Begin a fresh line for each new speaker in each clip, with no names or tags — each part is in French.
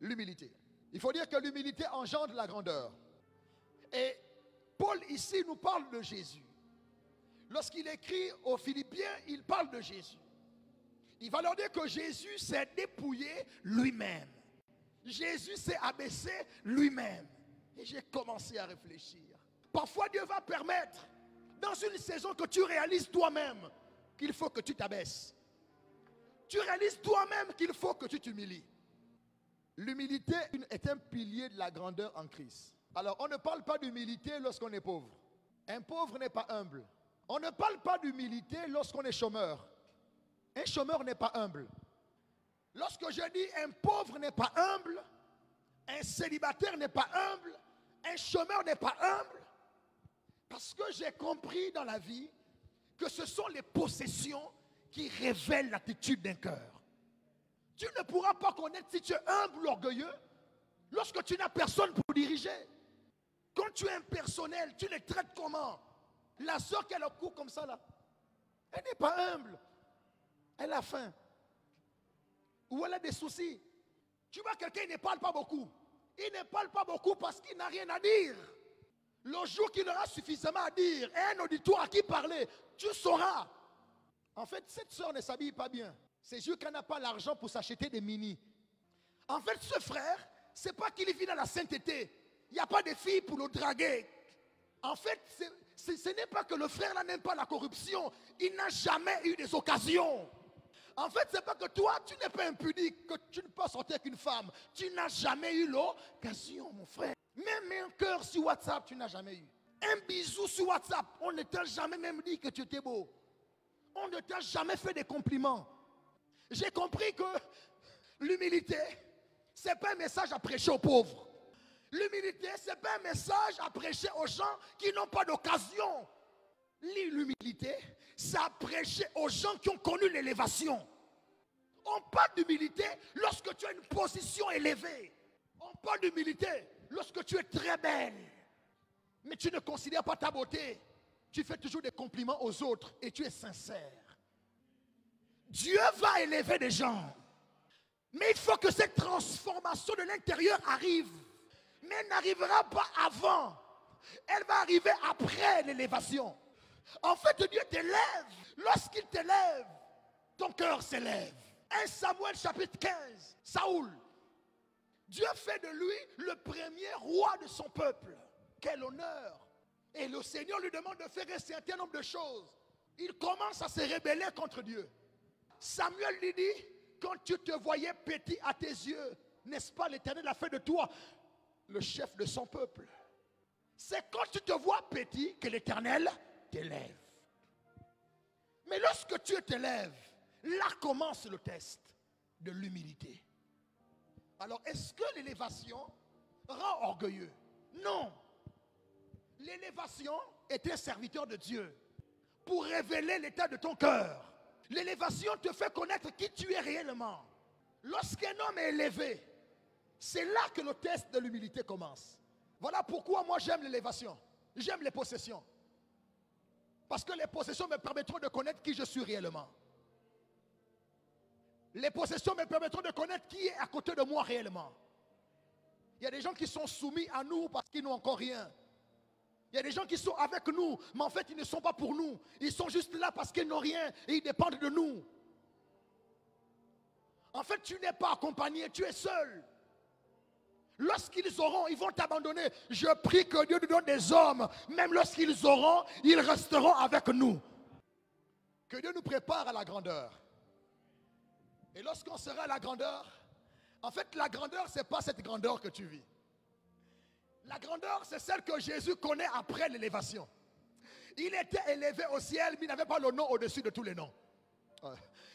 l'humilité. Il faut dire que l'humilité engendre la grandeur. Et Paul ici nous parle de Jésus. Lorsqu'il écrit aux Philippiens, il parle de Jésus. Il va leur dire que Jésus s'est dépouillé lui-même. Jésus s'est abaissé lui-même. Et j'ai commencé à réfléchir. Parfois Dieu va permettre, dans une saison, que tu réalises toi-même qu'il faut que tu t'abaisses. Tu réalises toi-même qu'il faut que tu t'humilies. L'humilité est un pilier de la grandeur en Christ. Alors, on ne parle pas d'humilité lorsqu'on est pauvre. Un pauvre n'est pas humble. On ne parle pas d'humilité lorsqu'on est chômeur. Un chômeur n'est pas humble. Lorsque je dis un pauvre n'est pas humble, un célibataire n'est pas humble, un chômeur n'est pas humble, parce que j'ai compris dans la vie que ce sont les possessions qui révèlent l'attitude d'un cœur. Tu ne pourras pas connaître si tu es humble ou orgueilleux lorsque tu n'as personne pour diriger. Quand tu es impersonnel, tu les traites comment? La soeur qui a le cou comme ça là, elle n'est pas humble. Elle a faim. Ou elle a des soucis. Tu vois quelqu'un, il ne parle pas beaucoup. Il ne parle pas beaucoup parce qu'il n'a rien à dire. Le jour qu'il aura suffisamment à dire et un auditoire à qui parler, tu sauras. En fait, cette soeur ne s'habille pas bien. C'est juste qu'elle n'a pas l'argent pour s'acheter des mini. En fait, ce frère, c'est pas qu'il vit dans la sainteté. Il n'y a pas de filles pour le draguer. En fait, ce n'est pas que le frère là n'aime pas la corruption. Il n'a jamais eu des occasions. En fait, c'est pas que toi, tu n'es pas impudique, que tu ne peux sortir avec une femme. Tu n'as jamais eu l'occasion, mon frère. Même un cœur sur WhatsApp, tu n'as jamais eu. Un bisou sur WhatsApp, on ne t'a jamais même dit que tu étais beau. On ne t'a jamais fait des compliments. J'ai compris que l'humilité, ce n'est pas un message à prêcher aux pauvres. L'humilité, ce n'est pas un message à prêcher aux gens qui n'ont pas d'occasion. L'humilité, c'est à prêcher aux gens qui ont connu l'élévation. On parle d'humilité lorsque tu as une position élevée. On parle d'humilité lorsque tu es très belle. Mais tu ne considères pas ta beauté. Tu fais toujours des compliments aux autres et tu es sincère. Dieu va élever des gens. Mais il faut que cette transformation de l'intérieur arrive. Mais elle n'arrivera pas avant. Elle va arriver après l'élévation. En fait, Dieu t'élève. Lorsqu'il t'élève, ton cœur s'élève. 1 Samuel chapitre 15, Saoul. Dieu fait de lui le premier roi de son peuple. Quel honneur. Et le Seigneur lui demande de faire un certain nombre de choses. Il commence à se rebeller contre Dieu. Samuel lui dit, quand tu te voyais petit à tes yeux, n'est-ce pas l'Éternel a fait de toi le chef de son peuple? C'est quand tu te vois petit que l'Éternel t'élève. Mais lorsque tu t'élèves, là commence le test de l'humilité. Alors, est-ce que l'élévation rend orgueilleux? Non. L'élévation est un serviteur de Dieu pour révéler l'état de ton cœur. L'élévation te fait connaître qui tu es réellement. Lorsqu'un homme est élevé, c'est là que le test de l'humilité commence. Voilà pourquoi moi j'aime l'élévation. J'aime les possessions. Parce que les possessions me permettront de connaître qui je suis réellement. Les possessions me permettront de connaître qui est à côté de moi réellement. Il y a des gens qui sont soumis à nous parce qu'ils n'ont encore rien. Il y a des gens qui sont avec nous, mais en fait ils ne sont pas pour nous. Ils sont juste là parce qu'ils n'ont rien et ils dépendent de nous. En fait, tu n'es pas accompagné, tu es seul. Lorsqu'ils auront, ils vont t'abandonner. Je prie que Dieu nous donne des hommes. Même lorsqu'ils auront, ils resteront avec nous. Que Dieu nous prépare à la grandeur. Et lorsqu'on sera à la grandeur, en fait la grandeur, ce n'est pas cette grandeur que tu vis. La grandeur, c'est celle que Jésus connaît après l'élévation. Il était élevé au ciel, mais il n'avait pas le nom au-dessus de tous les noms.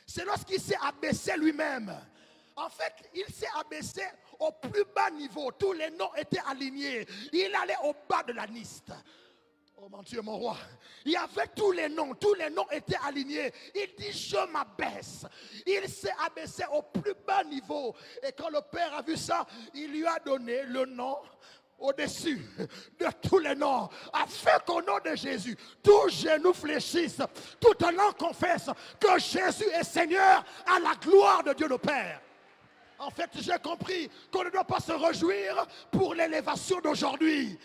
C'est lorsqu'il s'est abaissé lui-même. En fait, il s'est abaissé au plus bas niveau. Tous les noms étaient alignés. Il allait au bas de la liste. Oh mon Dieu, mon roi. Il y avait tous les noms étaient alignés. Il dit, je m'abaisse. Il s'est abaissé au plus bas niveau. Et quand le Père a vu ça, il lui a donné le nom au-dessus de tous les noms, afin qu'au nom de Jésus, tout genou fléchisse, toute langue confesse que Jésus est Seigneur, à la gloire de Dieu le Père. En fait, j'ai compris qu'on ne doit pas se réjouir pour l'élévation d'aujourd'hui.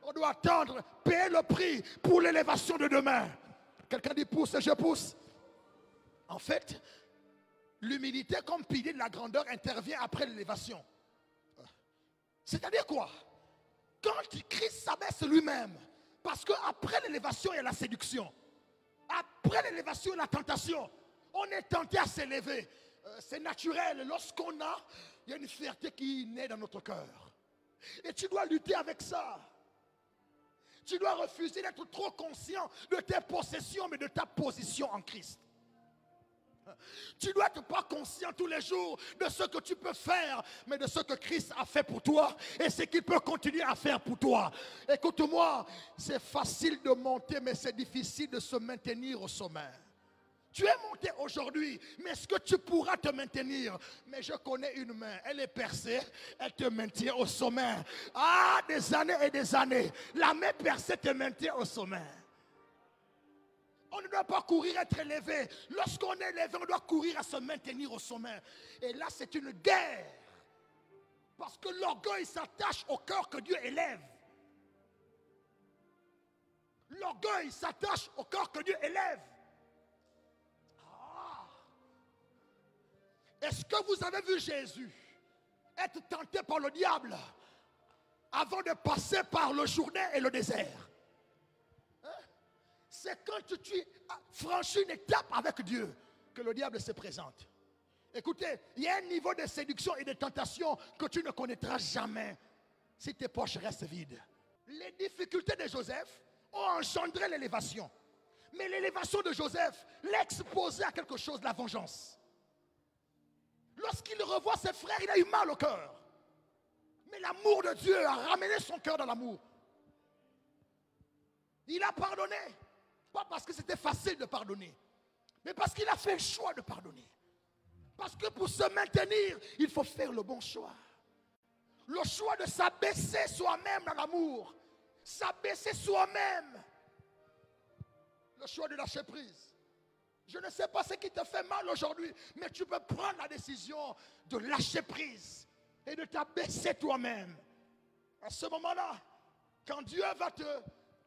On doit attendre, payer le prix pour l'élévation de demain. Quelqu'un dit pousse et je pousse. En fait, l'humilité comme pilier de la grandeur intervient après l'élévation. C'est-à-dire quoi? Quand Christ s'abaisse lui-même, parce qu'après l'élévation, il y a la séduction. Après l'élévation, il y a la tentation. On est tenté à s'élever. C'est naturel. Lorsqu'on a, il y a une fierté qui naît dans notre cœur. Et tu dois lutter avec ça. Tu dois refuser d'être trop conscient de tes possessions, mais de ta position en Christ. Tu dois être pas conscient tous les jours de ce que tu peux faire, mais de ce que Christ a fait pour toi et ce qu'il peut continuer à faire pour toi. Écoute-moi, c'est facile de monter, mais c'est difficile de se maintenir au sommet. Tu es monté aujourd'hui, mais est-ce que tu pourras te maintenir? Mais je connais une main, elle est percée, elle te maintient au sommet. Ah, des années et des années, la main percée te maintient au sommet. On ne doit pas courir à être élevé. Lorsqu'on est élevé, on doit courir à se maintenir au sommet. Et là, c'est une guerre. Parce que l'orgueil s'attache au cœur que Dieu élève. L'orgueil s'attache au cœur que Dieu élève. Est-ce que vous avez vu Jésus être tenté par le diable avant de passer par le Jourdain et le désert? C'est quand tu franchis une étape avec Dieu que le diable se présente. Écoutez, il y a un niveau de séduction et de tentation que tu ne connaîtras jamais si tes poches restent vides. Les difficultés de Joseph ont engendré l'élévation. Mais l'élévation de Joseph l'a exposé à quelque chose, la vengeance. Lorsqu'il revoit ses frères, il a eu mal au cœur. Mais l'amour de Dieu a ramené son cœur dans l'amour. Il a pardonné. Pas parce que c'était facile de pardonner, mais parce qu'il a fait le choix de pardonner. Parce que pour se maintenir, il faut faire le bon choix. Le choix de s'abaisser soi-même dans l'amour. S'abaisser soi-même. Le choix de lâcher prise. Je ne sais pas ce qui te fait mal aujourd'hui, mais tu peux prendre la décision de lâcher prise et de t'abaisser toi-même. À ce moment-là, quand Dieu va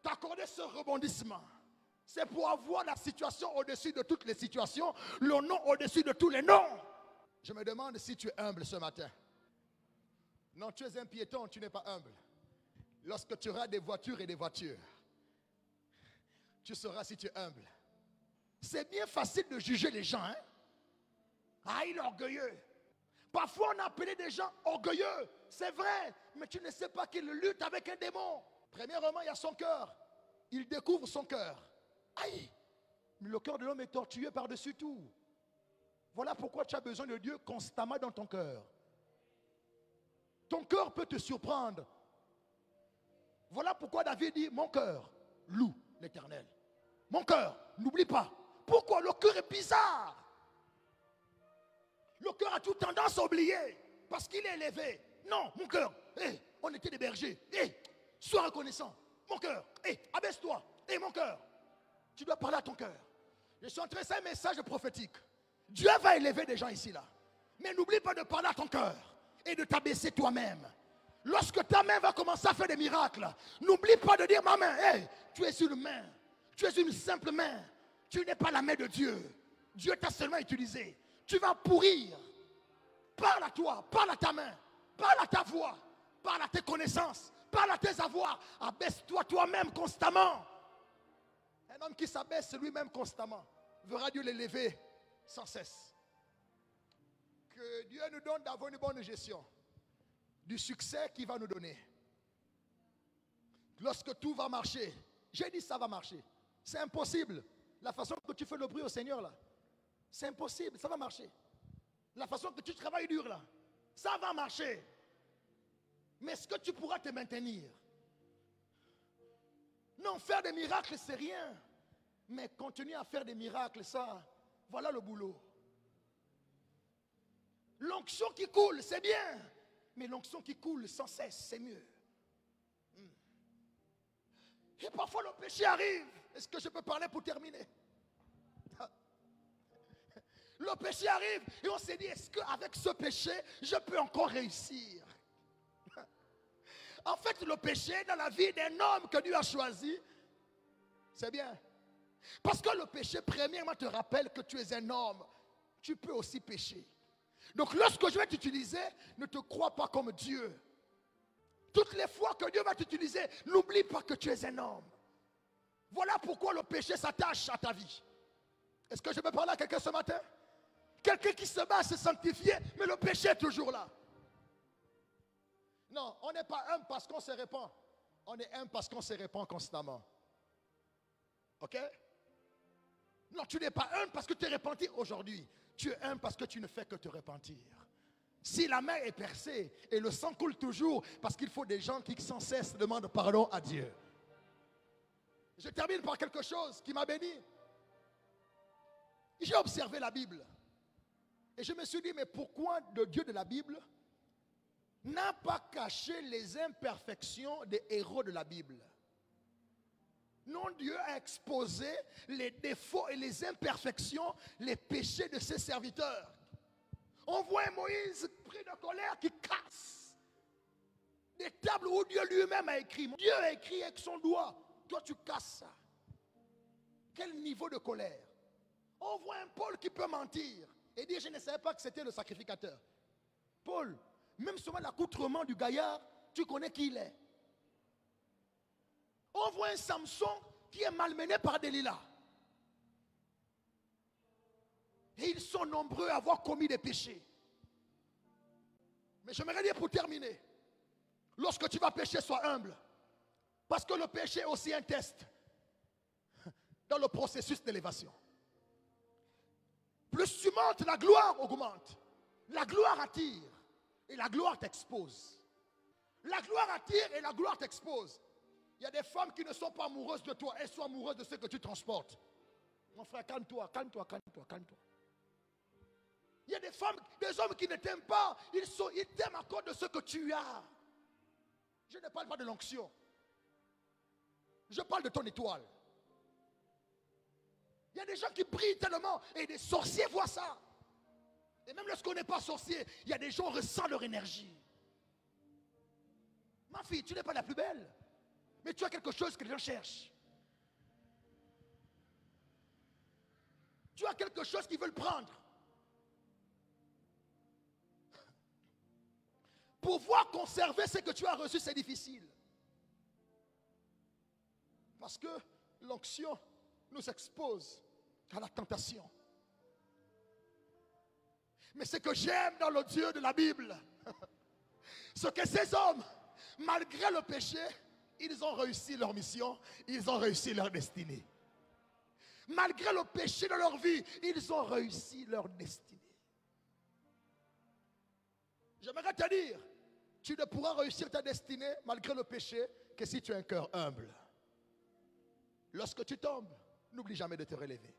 t'accorder ce rebondissement, c'est pour avoir la situation au-dessus de toutes les situations, le nom au-dessus de tous les noms. Je me demande si tu es humble ce matin. Non, tu es un piéton, tu n'es pas humble. Lorsque tu auras des voitures et des voitures, tu sauras si tu es humble. C'est bien facile de juger les gens. Hein? Ah, il est orgueilleux. Parfois, on a appelé des gens orgueilleux. C'est vrai, mais tu ne sais pas qu'il lutte avec un démon. Premièrement, il y a son cœur. Il découvre son cœur. Aïe, le cœur de l'homme est tortueux par-dessus tout. Voilà pourquoi tu as besoin de Dieu constamment dans ton cœur. Ton cœur peut te surprendre. Voilà pourquoi David dit, mon cœur loue l'Éternel. Mon cœur, n'oublie pas. Pourquoi? Le cœur est bizarre. Le cœur a toute tendance à oublier parce qu'il est élevé. Non, mon cœur, on était des bergers. Sois reconnaissant. Mon cœur, abaisse-toi. Mon cœur. Tu dois parler à ton cœur. Je suis en train de faire un message prophétique. Dieu va élever des gens ici là. Mais n'oublie pas de parler à ton cœur et de t'abaisser toi-même. Lorsque ta main va commencer à faire des miracles, n'oublie pas de dire ma main, tu es une main. Tu es une simple main. Tu n'es pas la main de Dieu. Dieu t'a seulement utilisé. Tu vas pourrir. Parle à toi, parle à ta main, parle à ta voix, parle à tes connaissances, parle à tes avoirs. Abaisse-toi toi-même constamment. Un homme qui s'abaisse lui-même constamment verra Dieu l'élever sans cesse. Que Dieu nous donne d'avoir une bonne gestion du succès qu'il va nous donner. Lorsque tout va marcher, j'ai dit ça va marcher. C'est impossible. La façon que tu fais le bruit au Seigneur là, c'est impossible, ça va marcher. La façon que tu travailles dur là, ça va marcher. Mais est-ce que tu pourras te maintenir? Non, faire des miracles c'est rien. Mais continuer à faire des miracles, ça, voilà le boulot. L'onction qui coule, c'est bien. Mais l'onction qui coule sans cesse, c'est mieux. Et parfois le péché arrive. Est-ce que je peux parler pour terminer? Le Le péché arrive et on s'est dit, est-ce qu'avec ce péché, je peux encore réussir? En fait, le péché dans la vie d'un homme que Dieu a choisi, c'est bien. Parce que le péché, premièrement, te rappelle que tu es un homme. Tu peux aussi pécher. Donc, lorsque je vais t'utiliser, ne te crois pas comme Dieu. Toutes les fois que Dieu va t'utiliser, n'oublie pas que tu es un homme. Voilà pourquoi le péché s'attache à ta vie. Est-ce que je peux parler à quelqu'un ce matin? Quelqu'un qui se bat à se sanctifier, mais le péché est toujours là. Non, on n'est pas un parce qu'on se répand. On est un parce qu'on se répand constamment. Ok? Non, tu n'es pas un parce que tu es repenti aujourd'hui. Tu es un parce que tu ne fais que te repentir. Si la main est percée et le sang coule toujours, parce qu'il faut des gens qui sans cesse demandent pardon à Dieu. Je termine par quelque chose qui m'a béni. J'ai observé la Bible. Et je me suis dit, mais pourquoi le Dieu de la Bible n'a pas caché les imperfections des héros de la Bible? Non, Dieu a exposé les défauts et les imperfections, les péchés de ses serviteurs. On voit un Moïse pris de colère qui casse des tables où Dieu lui-même a écrit. Dieu a écrit avec son doigt. Toi, tu casses ça. Quel niveau de colère? On voit un Paul qui peut mentir et dire, je ne savais pas que c'était le sacrificateur. Paul, même seulement l'accoutrement du gaillard, tu connais qui il est. On voit un Samson qui est malmené par Delilah. Et ils sont nombreux à avoir commis des péchés. Mais j'aimerais dire pour terminer, lorsque tu vas pécher, sois humble. Parce que le péché est aussi un test dans le processus d'élévation. Plus tu montes, la gloire augmente. La gloire attire et la gloire t'expose. La gloire attire et la gloire t'expose. Il y a des femmes qui ne sont pas amoureuses de toi, elles sont amoureuses de ce que tu transportes. Mon frère, calme-toi, calme-toi, calme-toi, calme-toi. Il y a des femmes, des hommes qui ne t'aiment pas, ils t'aiment à cause de ce que tu as. Je ne parle pas de l'onction. Je parle de ton étoile. Il y a des gens qui brillent tellement et des sorciers voient ça. Et même lorsqu'on n'est pas sorcier, il y a des gens qui ressentent leur énergie. Ma fille, tu n'es pas la plus belle, mais tu as quelque chose que les gens cherchent. Tu as quelque chose qu'ils veulent prendre. Pouvoir conserver ce que tu as reçu, c'est difficile. Parce que l'onction nous expose à la tentation. Mais ce que j'aime dans le Dieu de la Bible, c'est que ces hommes, malgré le péché, ils ont réussi leur mission, ils ont réussi leur destinée. Malgré le péché de leur vie, ils ont réussi leur destinée. J'aimerais te dire, tu ne pourras réussir ta destinée malgré le péché que si tu as un cœur humble. Lorsque tu tombes, n'oublie jamais de te relever.